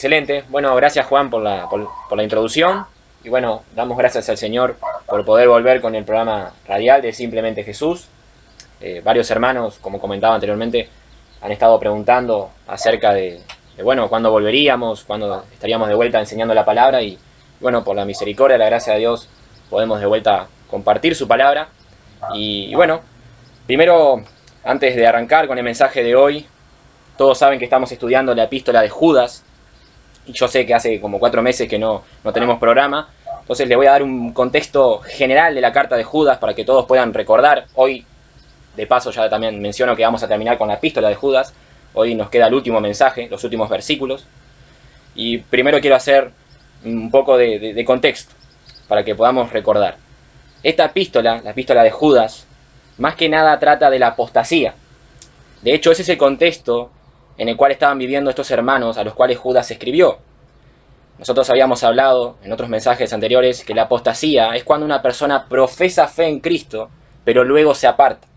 Excelente. Bueno, gracias Juan por la introducción. Y bueno, damos gracias al Señor por poder volver con el programa radial de Simplemente Jesús. Varios hermanos, como comentaba anteriormente, han estado preguntando acerca bueno, cuándo volveríamos, cuándo estaríamos de vuelta enseñando la palabra. Y bueno, por la misericordia, la gracia de Dios, podemos de vuelta compartir su palabra. Y bueno, primero, antes de arrancar con el mensaje de hoy, todos saben que estamos estudiando la epístola de Judas. Y yo sé que hace como 4 meses que no tenemos programa, entonces le voy a dar un contexto general de la carta de Judas para que todos puedan recordar. Hoy, de paso, ya también menciono que vamos a terminar con la epístola de Judas. Hoy nos queda el último mensaje, los últimos versículos. Y primero quiero hacer un poco de contexto para que podamos recordar. Esta epístola, la epístola de Judas, más que nada trata de la apostasía. De hecho, ese es el contexto en el cual estaban viviendo estos hermanos a los cuales Judas escribió. Nosotros habíamos hablado en otros mensajes anteriores que la apostasía es cuando una persona profesa fe en Cristo, pero luego se aparta.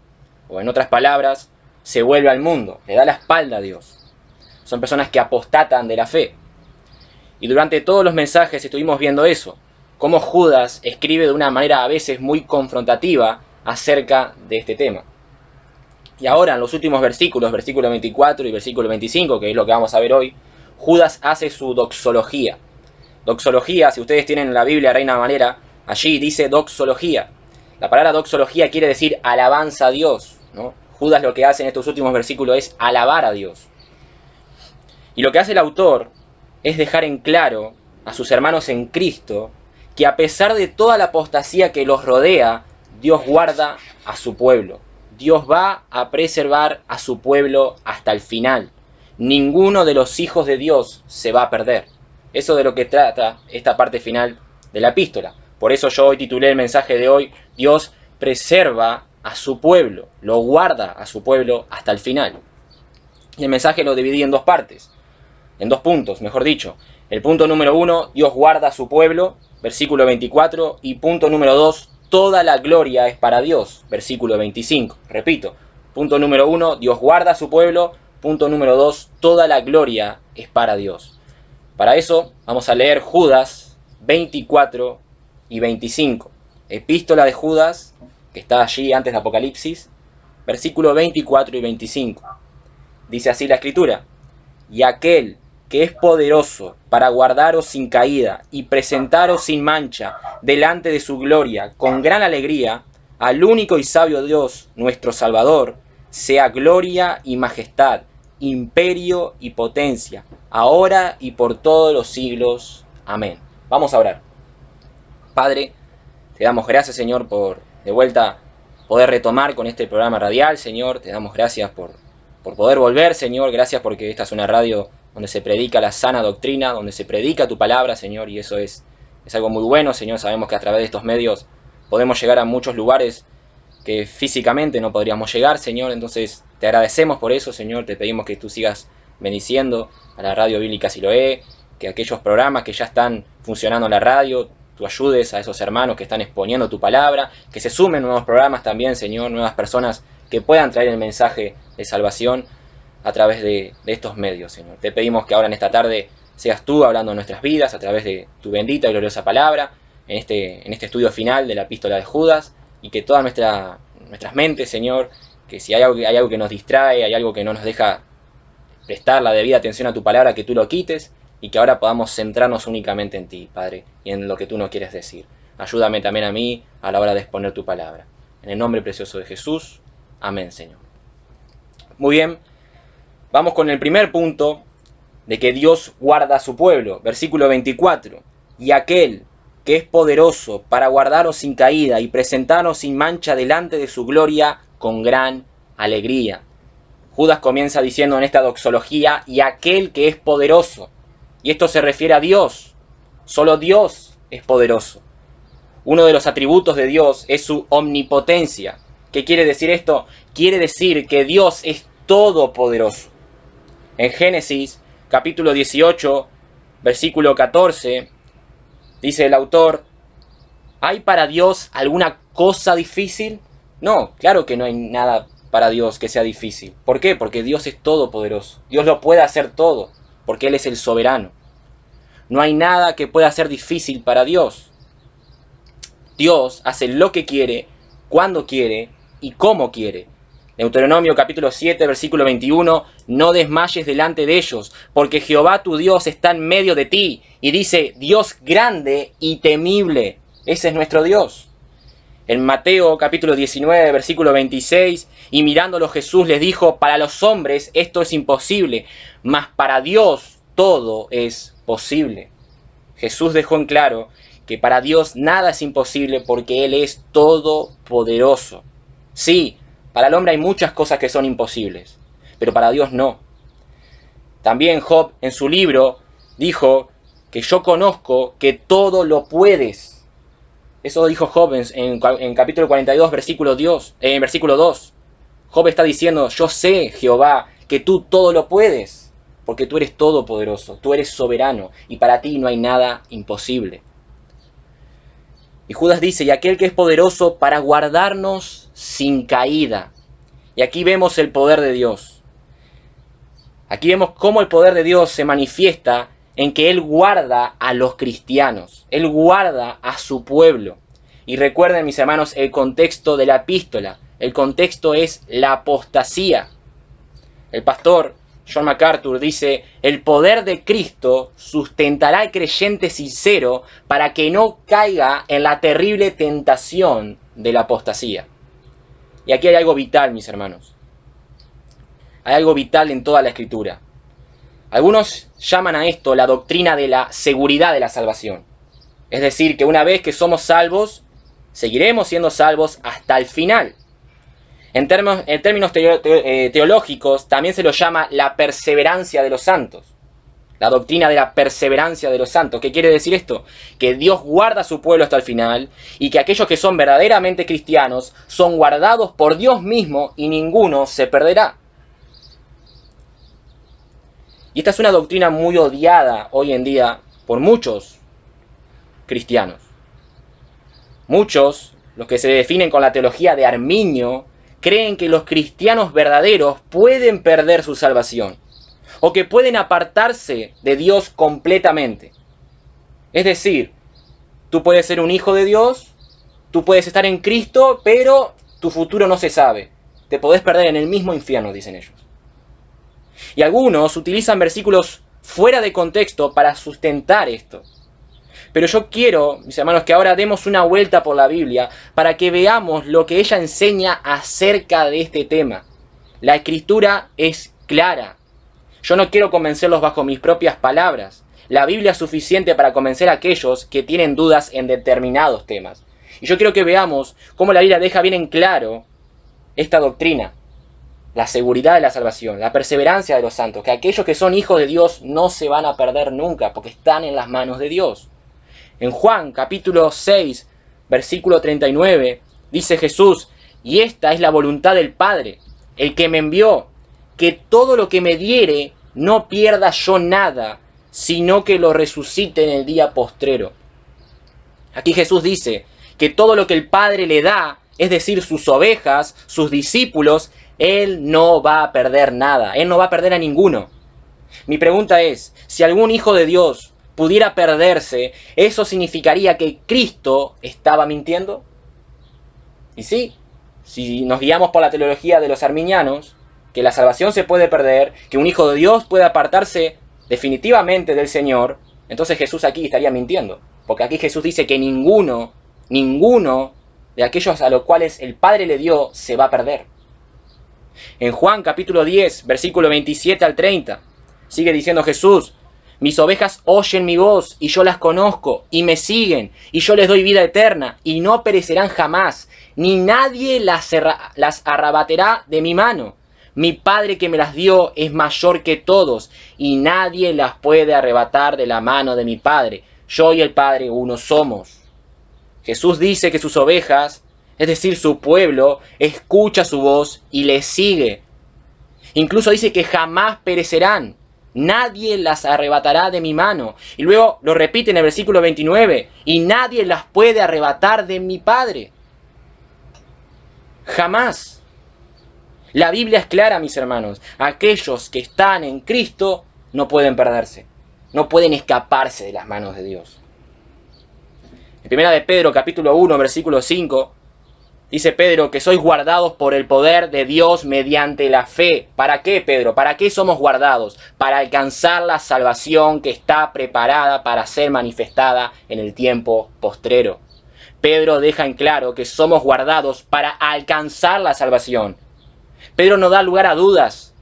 O en otras palabras, se vuelve al mundo, le da la espalda a Dios. Son personas que apostatan de la fe. Y durante todos los mensajes estuvimos viendo eso, cómo Judas escribe de una manera a veces muy confrontativa acerca de este tema. Y ahora en los últimos versículos, versículo 24 y versículo 25, que es lo que vamos a ver hoy, Judas hace su doxología. Doxología, si ustedes tienen la Biblia Reina Valera, allí dice doxología. La palabra doxología quiere decir alabanza a Dios, ¿no? Judas lo que hace en estos últimos versículos es alabar a Dios. Y lo que hace el autor es dejar en claro a sus hermanos en Cristo que a pesar de toda la apostasía que los rodea, Dios guarda a su pueblo. Dios va a preservar a su pueblo hasta el final. Ninguno de los hijos de Dios se va a perder. Eso de lo que trata esta parte final de la epístola. Por eso yo hoy titulé el mensaje de hoy, Dios preserva a su pueblo, lo guarda a su pueblo hasta el final. Y el mensaje lo dividí en dos partes, en dos puntos, mejor dicho. El punto número 1, Dios guarda a su pueblo, versículo 24, y punto número 2, toda la gloria es para Dios, versículo 25. Repito, punto número 1, Dios guarda a su pueblo, punto número 2, toda la gloria es para Dios. Para eso vamos a leer Judas 24 y 25. Epístola de Judas, que está allí antes de Apocalipsis, versículo 24 y 25. Dice así la Escritura: y aquel que es poderoso para guardaros sin caída y presentaros sin mancha delante de su gloria con gran alegría, al único y sabio Dios, nuestro Salvador, sea gloria y majestad, imperio y potencia, ahora y por todos los siglos. Amén. Vamos a orar. Padre, te damos gracias, Señor, por de vuelta poder retomar con este programa radial, Señor. Te damos gracias por poder volver, Señor. Gracias porque esta es una radio donde se predica la sana doctrina, donde se predica tu palabra, Señor, y eso es algo muy bueno, Señor. Sabemos que a través de estos medios podemos llegar a muchos lugares que físicamente no podríamos llegar, Señor. Entonces te agradecemos por eso, Señor. Te pedimos que tú sigas bendiciendo a la radio bíblica Siloé, que aquellos programas que ya están funcionando en la radio, tú ayudes a esos hermanos que están exponiendo tu palabra, que se sumen nuevos programas también, Señor, nuevas personas que puedan traer el mensaje de salvación a través de estos medios, Señor. Te pedimos que ahora en esta tarde seas tú hablando en nuestras vidas a través de tu bendita y gloriosa palabra, en este estudio final de la epístola de Judas, y que todas nuestras mentes, Señor, que si hay algo que nos distrae, hay algo que no nos deja prestar la debida atención a tu palabra, que tú lo quites, y que ahora podamos centrarnos únicamente en ti, Padre, y en lo que tú nos quieres decir. Ayúdame también a mí a la hora de exponer tu palabra. En el nombre precioso de Jesús. Amén, Señor. Muy bien, vamos con el primer punto de que Dios guarda a su pueblo. Versículo 24. Y aquel que es poderoso para guardaros sin caída y presentaros sin mancha delante de su gloria con gran alegría. Judas comienza diciendo en esta doxología, y aquel que es poderoso. Y esto se refiere a Dios. Solo Dios es poderoso. Uno de los atributos de Dios es su omnipotencia. ¿Qué quiere decir esto? Quiere decir que Dios es todopoderoso. En Génesis, capítulo 18, versículo 14, dice el autor: ¿hay para Dios alguna cosa difícil? No, claro que no hay nada para Dios que sea difícil. ¿Por qué? Porque Dios es todopoderoso. Dios lo puede hacer todo, porque Él es el soberano. no hay nada que pueda ser difícil para Dios. Dios hace lo que quiere, cuando quiere y cómo quiere. Deuteronomio capítulo 7, versículo 21, no desmayes delante de ellos, porque Jehová tu Dios está en medio de ti. Y dice, Dios grande y temible. Ese es nuestro Dios. En Mateo capítulo 19, versículo 26, y mirándolo Jesús les dijo, para los hombres esto es imposible, mas para Dios todo es posible. Jesús dejó en claro que para Dios nada es imposible porque Él es todopoderoso. Sí, para el hombre hay muchas cosas que son imposibles, pero para Dios no. También Job en su libro dijo que yo conozco que todo lo puedes. Eso dijo Job en capítulo 42, versículo 2. Job está diciendo, yo sé, Jehová, que tú todo lo puedes, porque tú eres todopoderoso, tú eres soberano, y para ti no hay nada imposible. Y Judas dice, y aquel que es poderoso para guardarnos sin caída. Y aquí vemos el poder de Dios. Aquí vemos cómo el poder de Dios se manifiesta en que Él guarda a los cristianos. Él guarda a su pueblo. Y recuerden, mis hermanos, el contexto de la epístola. El contexto es la apostasía. El pastor John MacArthur dice, el poder de Cristo sustentará al creyente sincero para que no caiga en la terrible tentación de la apostasía. Y aquí hay algo vital, mis hermanos. Hay algo vital en toda la Escritura. Algunos llaman a esto la doctrina de la seguridad de la salvación. Es decir, que una vez que somos salvos, seguiremos siendo salvos hasta el final. En términos teológicos, también se lo llama la perseverancia de los santos. La doctrina de la perseverancia de los santos. ¿Qué quiere decir esto? Que Dios guarda a su pueblo hasta el final y que aquellos que son verdaderamente cristianos son guardados por Dios mismo y ninguno se perderá. Y esta es una doctrina muy odiada hoy en día por muchos cristianos. Muchos, los que se definen con la teología de Arminio, creen que los cristianos verdaderos pueden perder su salvación o que pueden apartarse de Dios completamente. Es decir, tú puedes ser un hijo de Dios, tú puedes estar en Cristo, pero tu futuro no se sabe. Te podés perder en el mismo infierno, dicen ellos. Y algunos utilizan versículos fuera de contexto para sustentar esto. Pero yo quiero, mis hermanos, que ahora demos una vuelta por la Biblia para que veamos lo que ella enseña acerca de este tema. La Escritura es clara. Yo no quiero convencerlos bajo mis propias palabras. La Biblia es suficiente para convencer a aquellos que tienen dudas en determinados temas. Y yo quiero que veamos cómo la Biblia deja bien en claro esta doctrina. La seguridad de la salvación, la perseverancia de los santos, que aquellos que son hijos de Dios no se van a perder nunca porque están en las manos de Dios. En Juan capítulo 6, versículo 39, dice Jesús, y esta es la voluntad del Padre, el que me envió, que todo lo que me diere no pierda yo nada, sino que lo resucite en el día postrero. Aquí Jesús dice que todo lo que el Padre le da, es decir, sus ovejas, sus discípulos, Él no va a perder nada, Él no va a perder a ninguno. Mi pregunta es, si algún hijo de Dios pudiera perderse, ¿eso significaría que Cristo estaba mintiendo? Y sí, si nos guiamos por la teología de los arminianos, que la salvación se puede perder, que un hijo de Dios puede apartarse definitivamente del Señor, entonces Jesús aquí estaría mintiendo. Porque aquí Jesús dice que ninguno de aquellos a los cuales el Padre le dio se va a perder. En Juan capítulo 10, versículo 27 al 30, sigue diciendo Jesús, mis ovejas oyen mi voz y yo las conozco y me siguen y yo les doy vida eterna y no perecerán jamás, ni nadie las arrebatará de mi mano. Mi Padre que me las dio es mayor que todos y nadie las puede arrebatar de la mano de mi Padre. Yo y el Padre uno somos. Jesús dice que sus ovejas, es decir, su pueblo, escucha su voz y le sigue. Incluso dice que jamás perecerán. Nadie las arrebatará de mi mano. Y luego lo repite en el versículo 29. Y nadie las puede arrebatar de mi Padre. Jamás. La Biblia es clara, mis hermanos. Aquellos que están en Cristo no pueden perderse. no pueden escaparse de las manos de Dios. En 1 de Pedro, capítulo 1, versículo 5, dice Pedro que sois guardados por el poder de Dios mediante la fe. ¿Para qué, Pedro? ¿Para qué somos guardados? Para alcanzar la salvación que está preparada para ser manifestada en el tiempo postrero. Pedro deja en claro que somos guardados para alcanzar la salvación. Pedro no da lugar a dudas.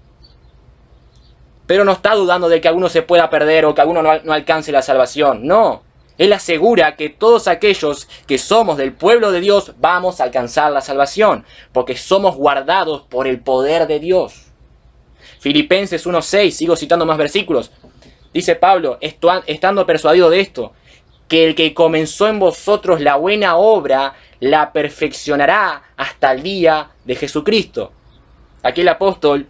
Pedro no está dudando de que alguno se pueda perder o que alguno no alcance la salvación. No. Él asegura que todos aquellos que somos del pueblo de Dios vamos a alcanzar la salvación, porque somos guardados por el poder de Dios. Filipenses 1:6, sigo citando más versículos. Dice Pablo, estando persuadido de esto, que el que comenzó en vosotros la buena obra, la perfeccionará hasta el día de Jesucristo. Aquí el apóstol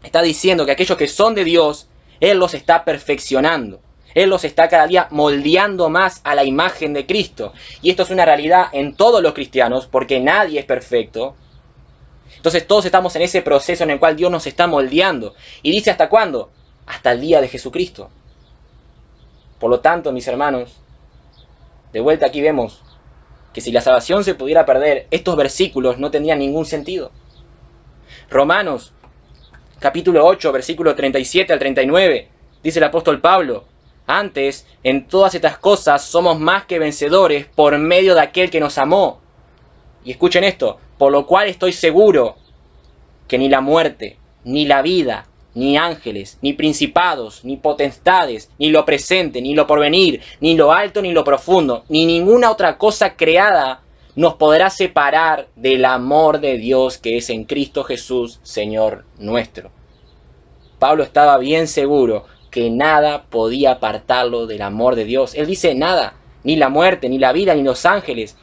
está diciendo que aquellos que son de Dios, Él los está perfeccionando. Él los está cada día moldeando más a la imagen de Cristo. Y esto es una realidad en todos los cristianos, porque nadie es perfecto. Entonces todos estamos en ese proceso en el cual Dios nos está moldeando. Y dice, ¿hasta cuándo? Hasta el día de Jesucristo. Por lo tanto, mis hermanos, de vuelta aquí vemos que si la salvación se pudiera perder, estos versículos no tendrían ningún sentido. Romanos, capítulo 8, versículo 37 al 39, dice el apóstol Pablo, antes, en todas estas cosas somos más que vencedores por medio de aquel que nos amó. Y escuchen esto, por lo cual estoy seguro que ni la muerte, ni la vida, ni ángeles, ni principados, ni potestades, ni lo presente, ni lo porvenir, ni lo alto, ni lo profundo, ni ninguna otra cosa creada nos podrá separar del amor de Dios que es en Cristo Jesús, Señor nuestro. Pablo estaba bien seguro que nada podía apartarlo del amor de Dios. Él dice nada, ni la muerte, ni la vida, ni los ángeles.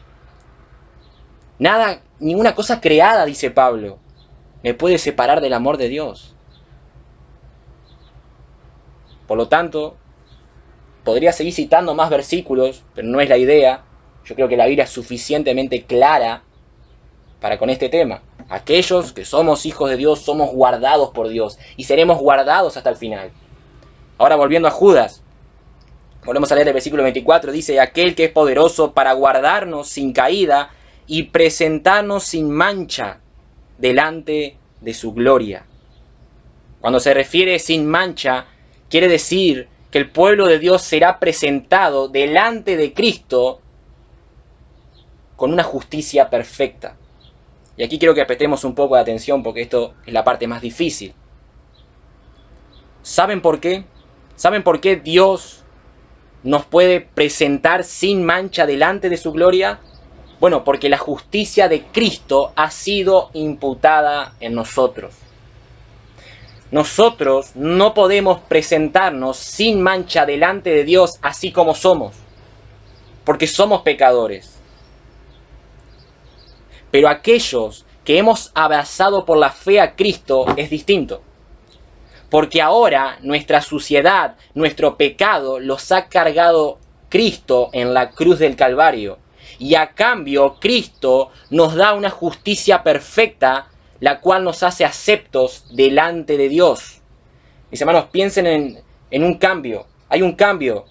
Nada, ninguna cosa creada, dice Pablo, me puede separar del amor de Dios. Por lo tanto, podría seguir citando más versículos, pero no es la idea. Yo creo que la Biblia es suficientemente clara para con este tema. Aquellos que somos hijos de Dios somos guardados por Dios y seremos guardados hasta el final. Ahora volviendo a Judas, volvemos a leer el versículo 24, dice, aquel que es poderoso para guardarnos sin caída y presentarnos sin mancha delante de su gloria. Cuando se refiere sin mancha, quiere decir que el pueblo de Dios será presentado delante de Cristo con una justicia perfecta. Y aquí quiero que prestemos un poco de atención porque esto es la parte más difícil. ¿Saben por qué? ¿Saben por qué Dios nos puede presentar sin mancha delante de su gloria? Bueno, porque la justicia de Cristo ha sido imputada en nosotros. Nosotros no podemos presentarnos sin mancha delante de Dios así como somos, porque somos pecadores. Pero aquellos que hemos abrazado por la fe a Cristo es distinto. Porque ahora nuestra suciedad, nuestro pecado, los ha cargado Cristo en la cruz del Calvario. Y a cambio, Cristo nos da una justicia perfecta, la cual nos hace aceptos delante de Dios. Mis hermanos, piensen en un cambio. Hay un cambio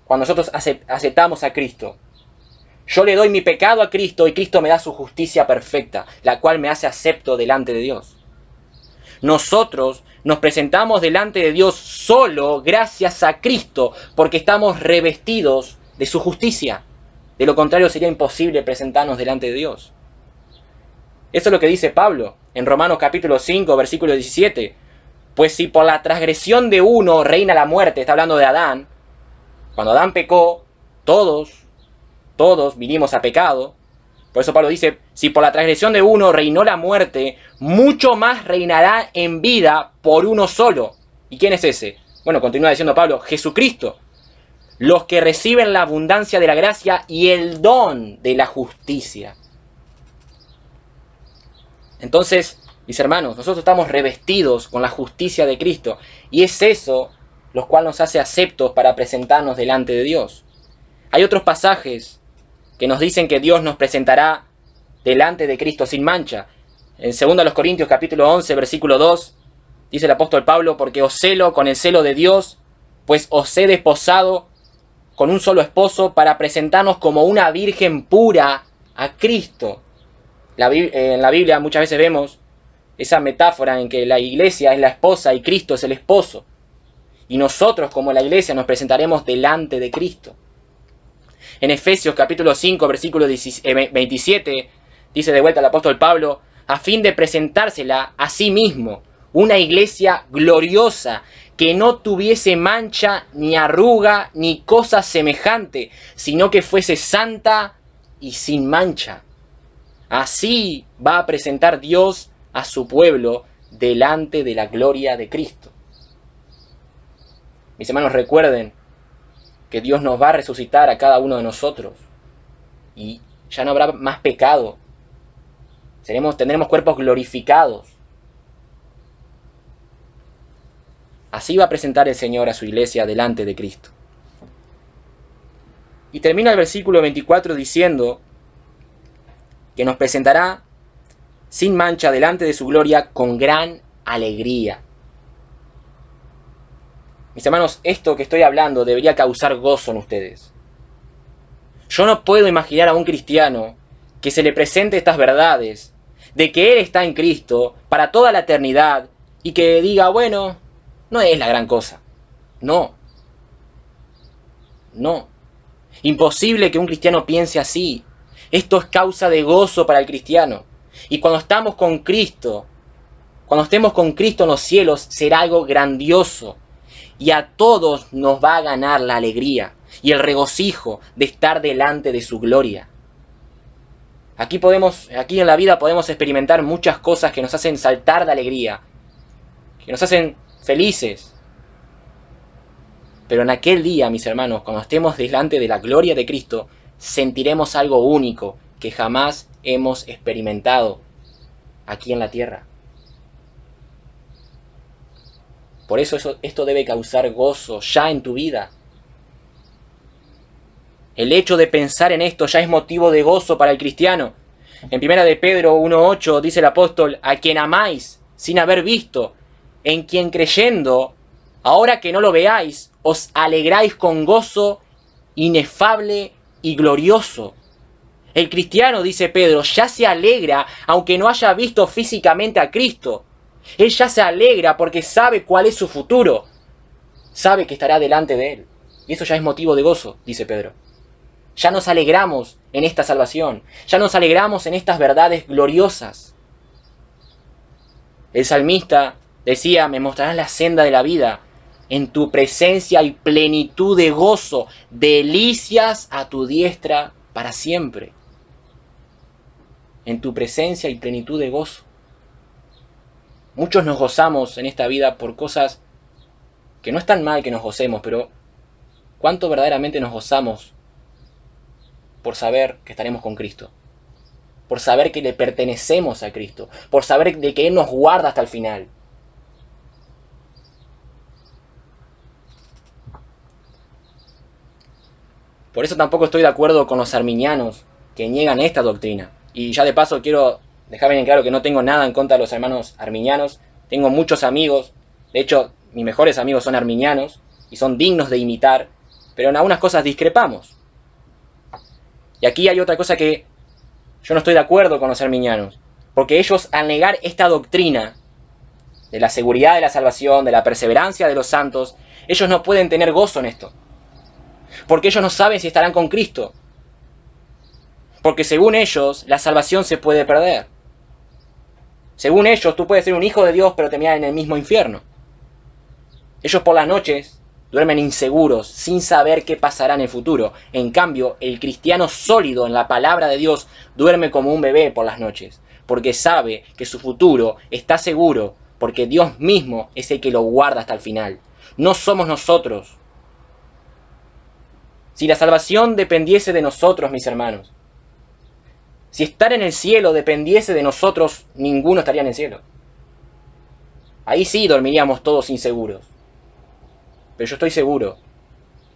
cuando nosotros aceptamos a Cristo. Yo le doy mi pecado a Cristo y Cristo me da su justicia perfecta, la cual me hace acepto delante de Dios. Nosotros nos presentamos delante de Dios solo gracias a Cristo, porque estamos revestidos de su justicia. De lo contrario sería imposible presentarnos delante de Dios. Eso es lo que dice Pablo en Romanos capítulo 5, versículo 17. Pues si por la transgresión de uno reina la muerte, está hablando de Adán, cuando Adán pecó, todos vinimos a pecado. Por eso Pablo dice, si por la transgresión de uno reinó la muerte, mucho más reinará en vida por uno solo. ¿Y quién es ese? Bueno, continúa diciendo Pablo, Jesucristo. Los que reciben la abundancia de la gracia y el don de la justicia. Entonces, mis hermanos, nosotros estamos revestidos con la justicia de Cristo. Y es eso lo cual nos hace aceptos para presentarnos delante de Dios. Hay otros pasajes que nos dicen que Dios nos presentará delante de Cristo sin mancha. En 2 Corintios capítulo 11, versículo 2, dice el apóstol Pablo, porque os celo con el celo de Dios, pues os he desposado con un solo esposo para presentarnos como una virgen pura a Cristo. En la Biblia muchas veces vemos esa metáfora en que la iglesia es la esposa y Cristo es el esposo. Y nosotros como la iglesia nos presentaremos delante de Cristo. En Efesios capítulo 5, versículo 27, dice de vuelta el apóstol Pablo, a fin de presentársela a sí mismo, una iglesia gloriosa, que no tuviese mancha, ni arruga, ni cosa semejante, sino que fuese santa y sin mancha. Así va a presentar Dios a su pueblo delante de la gloria de Cristo. Mis hermanos, recuerden que Dios nos va a resucitar a cada uno de nosotros y ya no habrá más pecado. Tendremos cuerpos glorificados. Así va a presentar el Señor a su iglesia delante de Cristo. Y termina el versículo 24 diciendo que nos presentará sin mancha delante de su gloria con gran alegría. Mis hermanos, esto que estoy hablando debería causar gozo en ustedes. Yo no puedo imaginar a un cristiano que se le presente estas verdades, de que Él está en Cristo para toda la eternidad, y que diga, bueno, no es la gran cosa. No. Imposible que un cristiano piense así. Esto es causa de gozo para el cristiano. Y cuando estamos con Cristo, cuando estemos con Cristo en los cielos, será algo grandioso. Y a todos nos va a ganar la alegría y el regocijo de estar delante de su gloria. Aquí en la vida podemos experimentar muchas cosas que nos hacen saltar de alegría, que nos hacen felices. Pero en aquel día, mis hermanos, cuando estemos delante de la gloria de Cristo, sentiremos algo único que jamás hemos experimentado aquí en la tierra. Por eso esto debe causar gozo ya en tu vida. El hecho de pensar en esto ya es motivo de gozo para el cristiano. En 1 de Pedro 1:8 dice el apóstol, a quien amáis sin haber visto, en quien creyendo, ahora que no lo veáis, os alegráis con gozo inefable y glorioso. El cristiano, dice Pedro, ya se alegra aunque no haya visto físicamente a Cristo. Él ya se alegra porque sabe cuál es su futuro. Sabe que estará delante de Él. Y eso ya es motivo de gozo, dice Pedro. Ya nos alegramos en esta salvación. Ya nos alegramos en estas verdades gloriosas. El salmista decía, me mostrarás la senda de la vida. En tu presencia hay plenitud de gozo, delicias a tu diestra para siempre. En tu presencia hay plenitud de gozo. Muchos nos gozamos en esta vida por cosas que no están mal que nos gocemos, pero ¿cuánto verdaderamente nos gozamos por saber que estaremos con Cristo? Por saber que le pertenecemos a Cristo, por saber de que Él nos guarda hasta el final. Por eso tampoco estoy de acuerdo con los arminianos que niegan esta doctrina. Y ya de paso quiero dejar bien claro que no tengo nada en contra de los hermanos arminianos. Tengo muchos amigos. De hecho, mis mejores amigos son arminianos y son dignos de imitar. Pero en algunas cosas discrepamos. Y aquí hay otra cosa que yo no estoy de acuerdo con los arminianos. Porque ellos, al negar esta doctrina de la seguridad de la salvación, de la perseverancia de los santos, ellos no pueden tener gozo en esto. Porque ellos no saben si estarán con Cristo. Porque según ellos, la salvación se puede perder. Según ellos, tú puedes ser un hijo de Dios, pero terminar en el mismo infierno. Ellos por las noches duermen inseguros, sin saber qué pasará en el futuro. En cambio, el cristiano sólido en la palabra de Dios duerme como un bebé por las noches, porque sabe que su futuro está seguro, porque Dios mismo es el que lo guarda hasta el final. No somos nosotros. Si la salvación dependiese de nosotros, mis hermanos, si estar en el cielo dependiese de nosotros, ninguno estaría en el cielo. Ahí sí dormiríamos todos inseguros. Pero yo estoy seguro,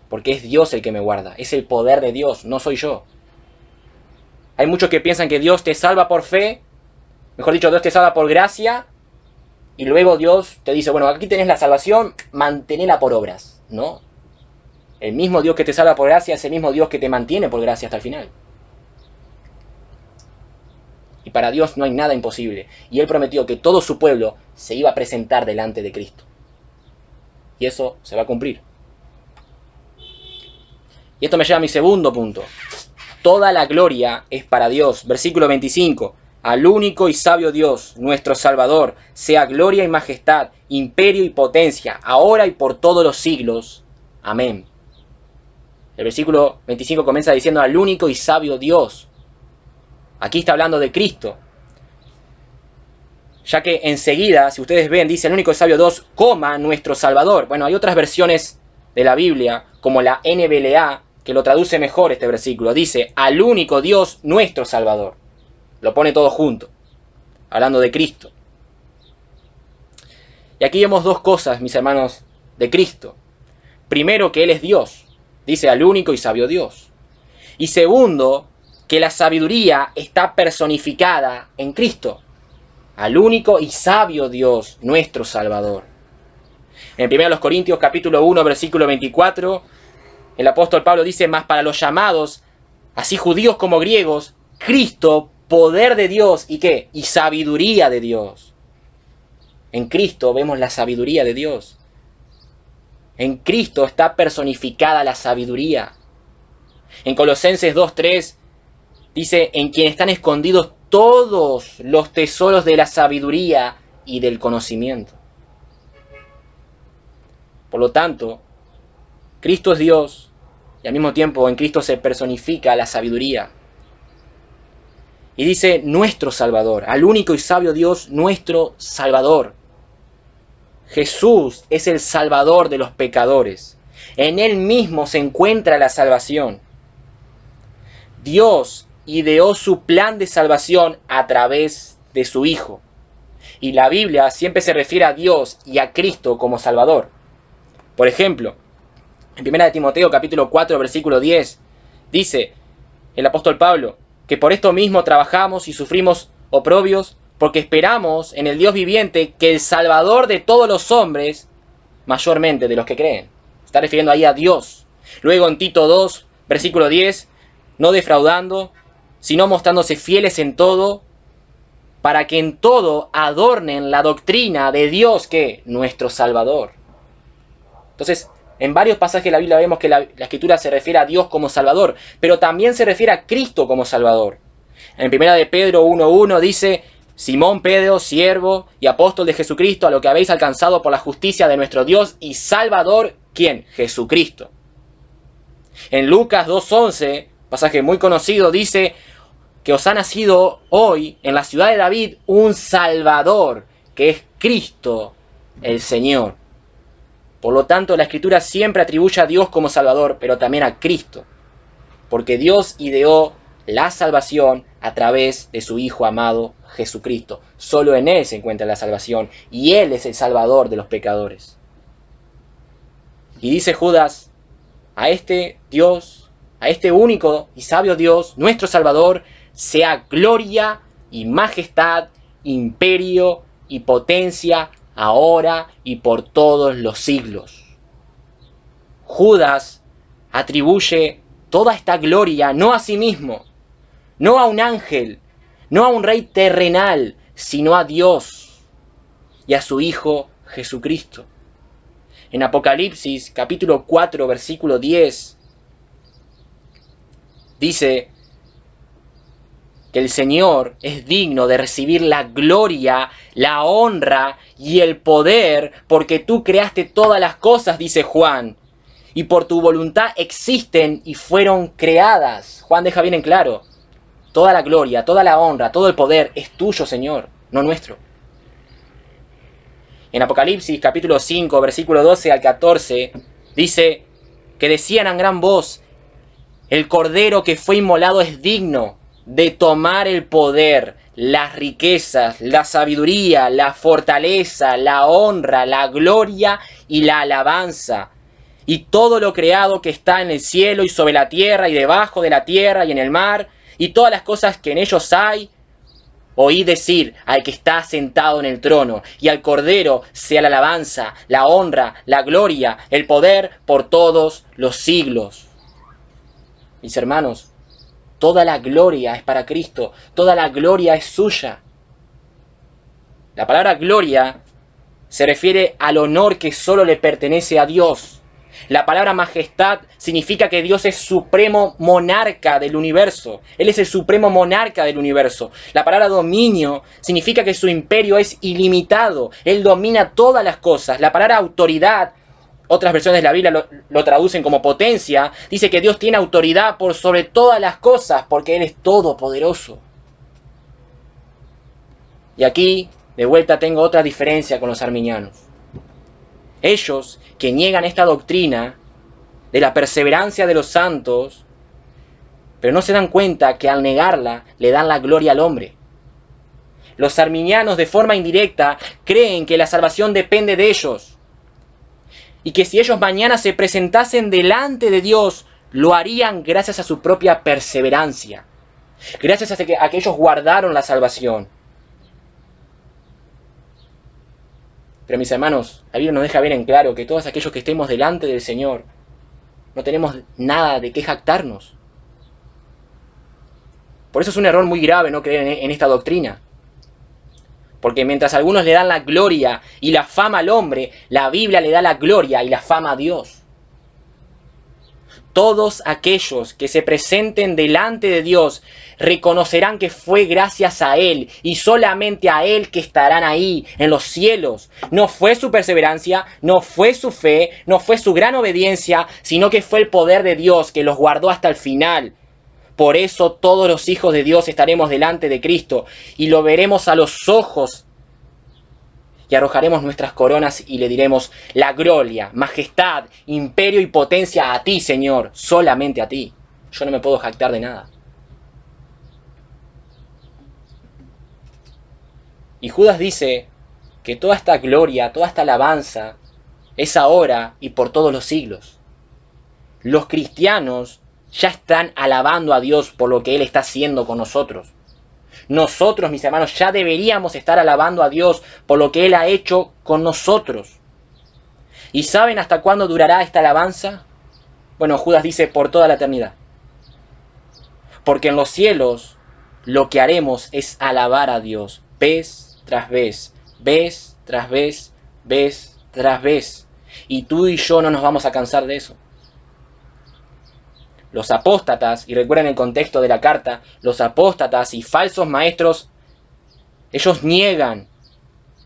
porque es Dios el que me guarda, es el poder de Dios, no soy yo. Hay muchos que piensan que Dios te salva por fe, mejor dicho, Dios te salva por gracia, y luego Dios te dice, bueno, aquí tenés la salvación, mantenela por obras. No, El mismo Dios que te salva por gracia es el mismo Dios que te mantiene por gracia hasta el final. Y para Dios no hay nada imposible. Y Él prometió que todo su pueblo se iba a presentar delante de Cristo. Y eso se va a cumplir. Y esto me lleva a mi segundo punto. Toda la gloria es para Dios. Versículo 25. Al único y sabio Dios, nuestro Salvador, sea gloria y majestad, imperio y potencia, ahora y por todos los siglos. Amén. El versículo 25 comienza diciendo al único y sabio Dios. Aquí está hablando de Cristo. Ya que enseguida, si ustedes ven, dice el único y sabio Dios, coma nuestro Salvador. Bueno, hay otras versiones de la Biblia, como la NBLA, que lo traduce mejor este versículo. Dice, al único Dios, nuestro Salvador. Lo pone todo junto, hablando de Cristo. Y aquí vemos dos cosas, mis hermanos, de Cristo. Primero, que Él es Dios. Dice, al único y sabio Dios. Y segundo, que la sabiduría está personificada en Cristo. Al único y sabio Dios, nuestro Salvador. En 1 Corintios capítulo 1, versículo 24, el apóstol Pablo dice, mas para los llamados, así judíos como griegos, Cristo, poder de Dios, ¿y qué? Y sabiduría de Dios. En Cristo vemos la sabiduría de Dios. En Cristo está personificada la sabiduría. En Colosenses 2:3 dice, en quien están escondidos todos los tesoros de la sabiduría y del conocimiento. Por lo tanto, Cristo es Dios y al mismo tiempo en Cristo se personifica la sabiduría. Y dice, nuestro Salvador, al único y sabio Dios, nuestro Salvador. Jesús es el Salvador de los pecadores. En Él mismo se encuentra la salvación. Dios ideó su plan de salvación a través de su Hijo. Y la Biblia siempre se refiere a Dios y a Cristo como Salvador. Por ejemplo, en 1 Timoteo capítulo 4, versículo 10, dice el apóstol Pablo, que por esto mismo trabajamos y sufrimos oprobios, porque esperamos en el Dios viviente, que el Salvador de todos los hombres, mayormente de los que creen. Está refiriendo ahí a Dios. Luego en Tito 2, versículo 10, no defraudando, sino mostrándose fieles en todo, para que en todo adornen la doctrina de Dios, que nuestro Salvador. Entonces, en varios pasajes de la Biblia vemos que la Escritura se refiere a Dios como Salvador, pero también se refiere a Cristo como Salvador. En 1 de Pedro 1:1 dice, Simón Pedro, siervo y apóstol de Jesucristo, a lo que habéis alcanzado por la justicia de nuestro Dios y Salvador, ¿quién? Jesucristo. En Lucas 2:11, pasaje muy conocido, dice que os ha nacido hoy en la ciudad de David un Salvador, que es Cristo el Señor. Por lo tanto, la Escritura siempre atribuye a Dios como Salvador, pero también a Cristo, porque Dios ideó la salvación a través de su Hijo amado Jesucristo. Solo en Él se encuentra la salvación y Él es el Salvador de los pecadores. Y dice Judas, a este Dios, a este único y sabio Dios, nuestro Salvador, sea gloria y majestad, imperio y potencia, ahora y por todos los siglos. Judas atribuye toda esta gloria no a sí mismo, no a un ángel, no a un rey terrenal, sino a Dios y a su Hijo Jesucristo. En Apocalipsis capítulo 4 versículo 10 dice que el Señor es digno de recibir la gloria, la honra y el poder, porque tú creaste todas las cosas, dice Juan, y por tu voluntad existen y fueron creadas. Juan deja bien en claro, toda la gloria, toda la honra, todo el poder es tuyo, Señor, no nuestro. En Apocalipsis capítulo 5, versículo 12 al 14, dice que decían a gran voz, el Cordero que fue inmolado es digno de tomar el poder, las riquezas, la sabiduría, la fortaleza, la honra, la gloria y la alabanza. Y todo lo creado que está en el cielo y sobre la tierra y debajo de la tierra y en el mar, y todas las cosas que en ellos hay, Oí decir al que está sentado en el trono y al Cordero sea la alabanza, la honra, la gloria, el poder por todos los siglos. Mis hermanos, toda la gloria es para Cristo, toda la gloria es suya. La palabra gloria se refiere al honor que solo le pertenece a Dios. La palabra majestad significa que Dios es supremo monarca del universo. Él es el supremo monarca del universo. La palabra dominio significa que su imperio es ilimitado. Él domina todas las cosas. La palabra autoridad, otras versiones de la Biblia lo traducen como potencia, dice que Dios tiene autoridad por sobre todas las cosas porque Él es todopoderoso. Y aquí, de vuelta, tengo otra diferencia con los arminianos. Ellos que niegan esta doctrina de la perseverancia de los santos, pero no se dan cuenta que al negarla le dan la gloria al hombre. Los arminianos de forma indirecta creen que la salvación depende de ellos y que si ellos mañana se presentasen delante de Dios, lo harían gracias a su propia perseverancia, gracias a que ellos guardaron la salvación. Pero mis hermanos, la Biblia nos deja ver en claro que todos aquellos que estemos delante del Señor no tenemos nada de qué jactarnos. Por eso es un error muy grave no creer en esta doctrina. Porque mientras algunos le dan la gloria y la fama al hombre, la Biblia le da la gloria y la fama a Dios. Todos aquellos que se presenten delante de Dios reconocerán que fue gracias a Él y solamente a Él que estarán ahí en los cielos. No fue su perseverancia, no fue su fe, no fue su gran obediencia, sino que fue el poder de Dios que los guardó hasta el final. Por eso todos los hijos de Dios estaremos delante de Cristo y lo veremos a los ojos y arrojaremos nuestras coronas y le diremos: la gloria, majestad, imperio y potencia a ti, Señor, solamente a ti. Yo no me puedo jactar de nada. Y Judas dice que toda esta gloria, toda esta alabanza es ahora y por todos los siglos. Los cristianos ya están alabando a Dios por lo que Él está haciendo con nosotros. Nosotros, mis hermanos, ya deberíamos estar alabando a Dios por lo que Él ha hecho con nosotros. ¿Y saben hasta cuándo durará esta alabanza? Bueno, Judas dice: por toda la eternidad. Porque en los cielos lo que haremos es alabar a Dios vez tras vez, vez tras vez, vez tras vez. Y tú y yo no nos vamos a cansar de eso. Los apóstatas, y recuerden el contexto de la carta, los apóstatas y falsos maestros, ellos niegan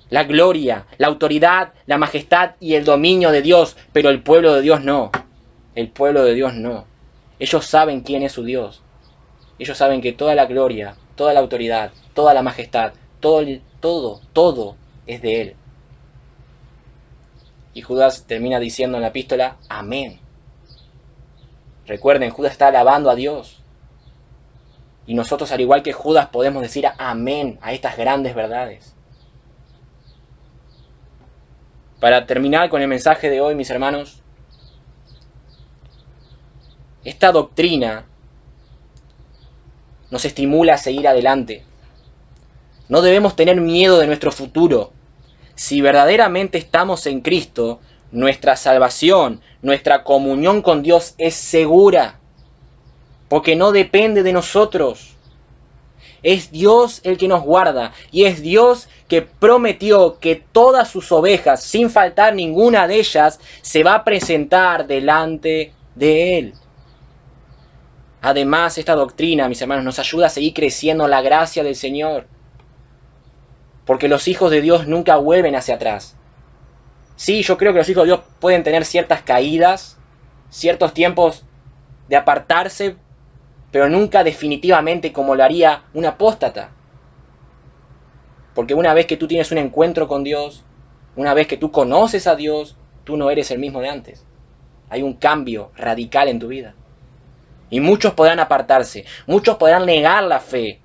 la gloria, la autoridad, la majestad y el dominio de Dios, pero el pueblo de Dios no. El pueblo de Dios no. Ellos saben quién es su Dios. Ellos saben que toda la gloria, toda la autoridad, toda la majestad, todo es de Él. Y Judas termina diciendo en la epístola: amén. Recuerden, Judas está alabando a Dios. Y nosotros, al igual que Judas, podemos decir amén a estas grandes verdades. Para terminar con el mensaje de hoy, mis hermanos, esta doctrina nos estimula a seguir adelante. No debemos tener miedo de nuestro futuro. Si verdaderamente estamos en Cristo, nuestra salvación, nuestra comunión con Dios es segura, porque no depende de nosotros. Es Dios el que nos guarda y es Dios que prometió que todas sus ovejas, sin faltar ninguna de ellas, se va a presentar delante de Él. Además, esta doctrina, mis hermanos, nos ayuda a seguir creciendo en la gracia del Señor, porque los hijos de Dios nunca vuelven hacia atrás. Sí, yo creo que los hijos de Dios pueden tener ciertas caídas, ciertos tiempos de apartarse, pero nunca definitivamente como lo haría un apóstata. Porque una vez que tú tienes un encuentro con Dios, una vez que tú conoces a Dios, tú no eres el mismo de antes. Hay un cambio radical en tu vida. Y muchos podrán apartarse, muchos podrán negar la fe,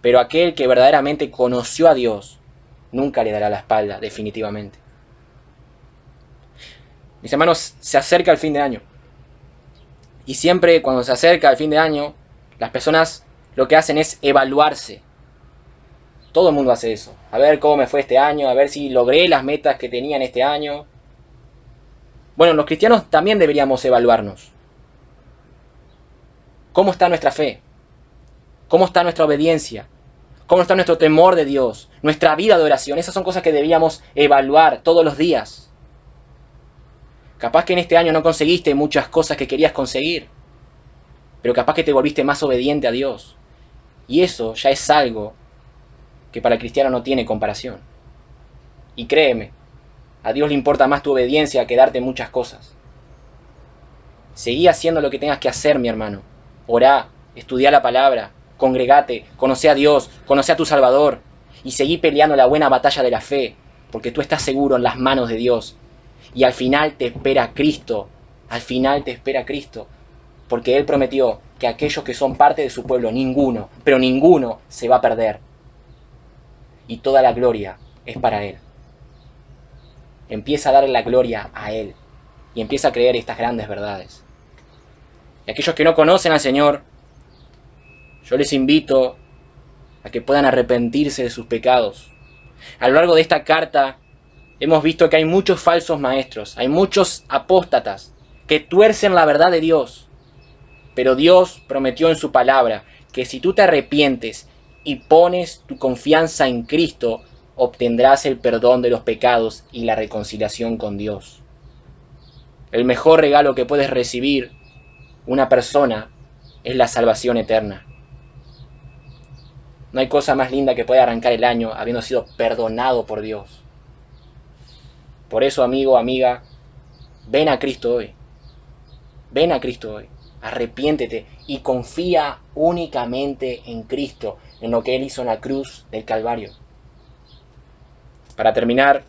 pero aquel que verdaderamente conoció a Dios nunca le dará la espalda definitivamente. Mis hermanos, se acerca el fin de año. Y siempre cuando se acerca el fin de año, las personas lo que hacen es evaluarse. Todo el mundo hace eso. A ver cómo me fue este año, a ver si logré las metas que tenía en este año. Bueno, los cristianos también deberíamos evaluarnos. ¿Cómo está nuestra fe? ¿Cómo está nuestra obediencia? ¿Cómo está nuestro temor de Dios? Nuestra vida de oración. Esas son cosas que deberíamos evaluar todos los días. Capaz que en este año no conseguiste muchas cosas que querías conseguir, pero capaz que te volviste más obediente a Dios. Y eso ya es algo que para el cristiano no tiene comparación. Y créeme, a Dios le importa más tu obediencia que darte muchas cosas. Seguí haciendo lo que tengas que hacer, mi hermano. Orá, estudiá la palabra, congregate, conocé a Dios, conocé a tu Salvador, y seguí peleando la buena batalla de la fe, porque tú estás seguro en las manos de Dios. Y al final te espera Cristo, al final te espera Cristo, porque Él prometió que aquellos que son parte de su pueblo, ninguno, pero ninguno se va a perder. Y toda la gloria es para Él. Empieza a darle la gloria a Él y empieza a creer estas grandes verdades. Y aquellos que no conocen al Señor, yo les invito a que puedan arrepentirse de sus pecados. A lo largo de esta carta hemos visto que hay muchos falsos maestros, hay muchos apóstatas que tuercen la verdad de Dios. Pero Dios prometió en su palabra que si tú te arrepientes y pones tu confianza en Cristo, obtendrás el perdón de los pecados y la reconciliación con Dios. El mejor regalo que puedes recibir una persona es la salvación eterna. No hay cosa más linda que pueda arrancar el año habiendo sido perdonado por Dios. Por eso, amigo, amiga, ven a Cristo hoy. Ven a Cristo hoy. Arrepiéntete y confía únicamente en Cristo, en lo que Él hizo en la cruz del Calvario. Para terminar,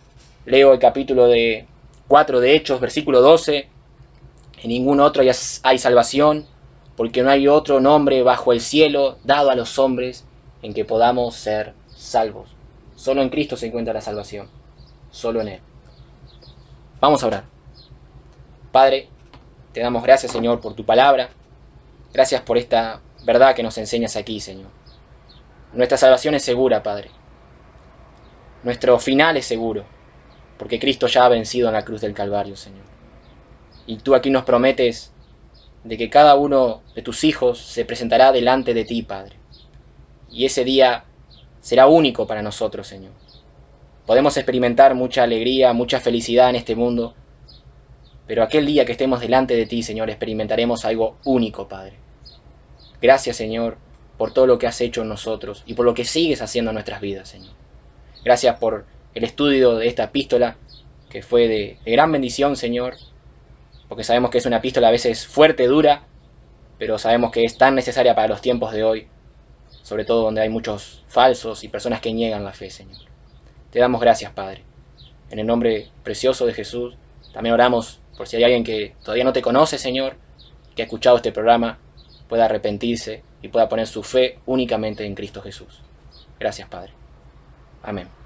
leo el capítulo 4 de Hechos, versículo 12. En ningún otro hay salvación, porque no hay otro nombre bajo el cielo dado a los hombres en que podamos ser salvos. Solo en Cristo se encuentra la salvación, solo en Él. Vamos a orar. Padre, te damos gracias, Señor, por tu palabra. Gracias por esta verdad que nos enseñas aquí, Señor. Nuestra salvación es segura, Padre. Nuestro final es seguro, porque Cristo ya ha vencido en la cruz del Calvario, Señor. Y tú aquí nos prometes de que cada uno de tus hijos se presentará delante de ti, Padre. Y ese día será único para nosotros, Señor. Podemos experimentar mucha alegría, mucha felicidad en este mundo, pero aquel día que estemos delante de ti, Señor, experimentaremos algo único, Padre. Gracias, Señor, por todo lo que has hecho en nosotros y por lo que sigues haciendo en nuestras vidas, Señor. Gracias por el estudio de esta epístola, que fue de gran bendición, Señor, porque sabemos que es una epístola a veces fuerte, dura, pero sabemos que es tan necesaria para los tiempos de hoy, sobre todo donde hay muchos falsos y personas que niegan la fe, Señor. Te damos gracias, Padre. En el nombre precioso de Jesús, también oramos por si hay alguien que todavía no te conoce, Señor, que ha escuchado este programa, pueda arrepentirse y pueda poner su fe únicamente en Cristo Jesús. Gracias, Padre. Amén.